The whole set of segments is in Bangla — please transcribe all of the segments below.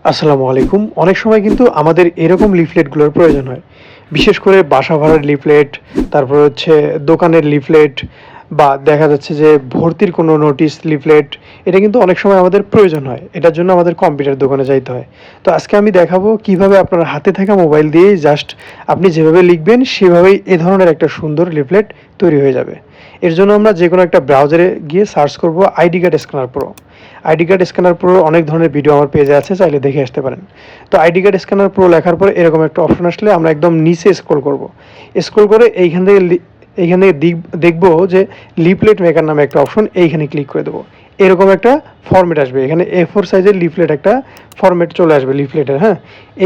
আসসালামু আলাইকুম। অনেক সময় কিন্তু আমাদের এরকম লিফলেটগুলোর প্রয়োজন হয়। বিশেষ করে বাসা ভাড়ার লিফলেট, তারপর হচ্ছে দোকানের লিফলেট বা দেখা যাচ্ছে যে ভর্তির কোনো নোটিশ লিফলেট, এটা কিন্তু অনেক সময় আমাদের প্রয়োজন হয়। এটার জন্য আমাদের কম্পিউটার দোকানে যাইতে হয়। তো আজকে আমি দেখাবো কিভাবে আপনার হাতে থাকা মোবাইল দিয়েই জাস্ট আপনি যেভাবে লিখবেন সেভাবেই এ ধরনের একটা সুন্দর লিফলেট তৈরি হয়ে যাবে। এর জন্য আমরা যেকোনো একটা ব্রাউজারে গিয়ে সার্চ করব ID card scanner pro. ID card scanner pro অনেক ধরনের ভিডিও আমার পেজে আছে, চাইলে দেখে আসতে পারেন। তো আইডি কার্ড স্ক্যানার প্রো লেখার পরে এরকম একটা অপশন আসলে আমরা একদম নিচে স্ক্রল করব। স্ক্রল করে এইখান থেকে দেখব যে লিফলেট মেকার নামে একটা অপশন, এইখানে ক্লিক করে দেবো। এরকম একটা ফরম্যাট আসবে, এখানে A4 সাইজের লিফলেট একটা ফরম্যাট চলে আসবে লিফলেটের। হ্যাঁ,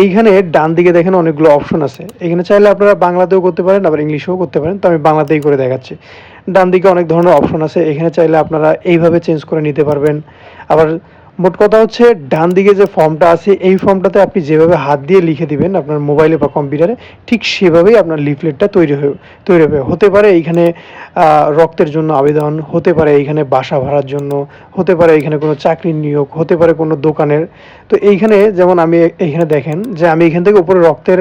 এইখানে ডান দিকে দেখেন অনেকগুলো অপশন আছে। এখানে চাইলে আপনারা বাংলাতেও করতে পারেন, আবার ইংলিশেও করতে পারেন। তো আমি বাংলাতেই করে দেখাচ্ছি। ডান দিকে অনেক ধরনের অপশন আছে, এখানে চাইলে আপনারা এইভাবে চেঞ্জ করে নিতে পারবেন। আবার মোট কথা হচ্ছে ডান দিকে যে ফর্মটা আছে এই ফর্মটাতে আপনি যেভাবে হাত দিয়ে লিখে দিবেন আপনার মোবাইলে বা কম্পিউটারে, ঠিক সেভাবেই আপনার লিফলেটটা তৈরি হবে। হতে পারে এইখানে রক্তের জন্য আবেদন, হতে পারে এইখানে বাসা ভাড়ার জন্য, হতে পারে এইখানে কোনো চাকরির নিয়োগ, হতে পারে কোনো দোকানের। তো এইখানে যেমন আমি এইখানে দেখেন যে আমি এখান থেকে উপরে রক্তের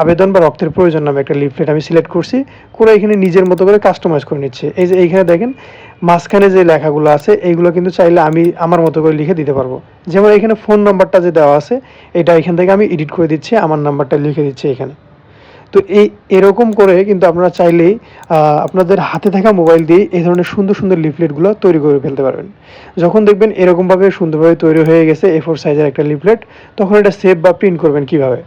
আবেদন বা রক্তের প্রয়োজন নামে একটা লিফলেট আমি সিলেক্ট করছি, করে এখানে নিজের মতো করে কাস্টমাইজ করে নিচ্ছি। এই যে এইখানে দেখেন মাঝখানে যে লেখাগুলো আছে এইগুলো কিন্তু চাইলে আমি আমার মতো করে লিখে দিতে পারবো। যেমন এখানে ফোন নাম্বারটা যে দেওয়া আছে এটা এখান থেকে আমি এডিট করে দিচ্ছি, আমার নাম্বারটা লিখে দিচ্ছি এখানে। তো এরকম করে কিন্তু আপনারা চাইলেই আপনাদের হাতে থাকা মোবাইল দিয়ে এই ধরনের সুন্দর সুন্দর লিফলেটগুলো তৈরি করে ফেলতে পারবেন। যখন দেখবেন এরকমভাবে সুন্দরভাবে তৈরি হয়ে গেছে A4 সাইজের একটা লিফলেট, তখন এটা সেভ বা প্রিন্ট করবেন কিভাবে?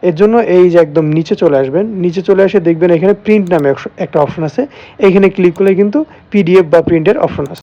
এর জন্য এই যে একদম নিচে চলে আসবেন, নিচে চলে এসে দেখবেন এখানে প্রিন্ট নামে একটা অপশন আছে। এখানে ক্লিক করলে কিন্তু PDF বা প্রিন্টের অপশন আছে।